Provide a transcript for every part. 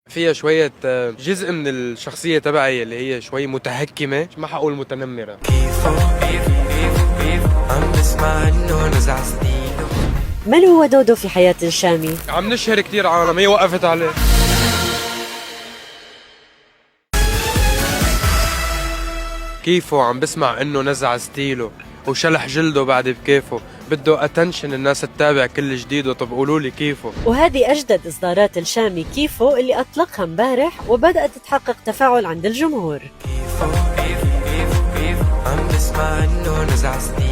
فيها شوية جزء من الشخصية تبعي اللي هي شوي متهكمة، ما حقول متنمرة. عم بسمع انه نزع ستيلو. من هو دودو في حياة الشامي؟ عم نشهر كتير عالم، هي وقفت عليه. كيفه عم بسمع انه نزع ستيلو وشلح جلده بعد بكيفه، بده اتنشن الناس تتابع كل جديده. طب قولوا لي كيفه. وهذه أجدد إصدارات الشامي كيفو اللي أطلقها امبارح وبدأت تحقق تفاعل عند الجمهور. عم بسمع انه نزع ستيلو.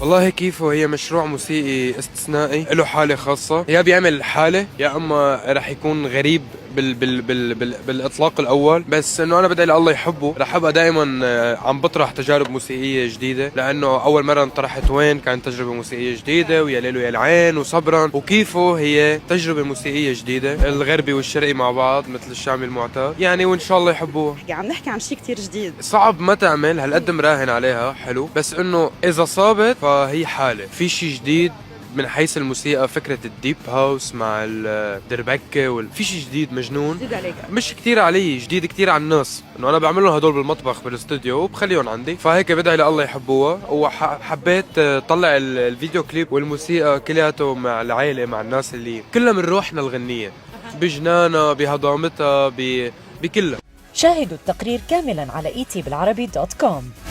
والله كيفه هي مشروع موسيقي استثنائي، له حالة خاصة، يا بيعمل حالة يا اما رح يكون غريب بالاطلاق الاول، بس انه انا بدعي الله يحبه. رح ابقى دائما عم بطرح تجارب موسيقيه جديده، لانه اول مره انطرحت وين كانت تجربه موسيقيه جديده، ويا ليل ويا العين وصبرا. وكيفه هي تجربه موسيقيه جديده، الغربي والشرقي مع بعض مثل الشامي المعتاد يعني، وان شاء الله يحبوها. عم نحكي عن شيء كتير جديد، صعب ما تعمل هالقد مراهن عليها حلو، بس انه اذا صابت فهي حاله في شيء جديد من حيث الموسيقى. فكرة الديب هاوس مع الدربكة في شيء جديد مجنون، جديد عليك. مش كتير علي، جديد كتير على الناس، انه انا بعملهم هدول بالمطبخ بالاستوديو وبخليهم عندي، فهيك بدعي لله يحبوها. وحبيت طلع الفيديو كليب والموسيقى كلياته مع العائلة، مع الناس اللي كلها من روحنا الغنية، بجنانها بهضامتها بكلها. شاهدوا التقرير كاملا على etbilarabi.com.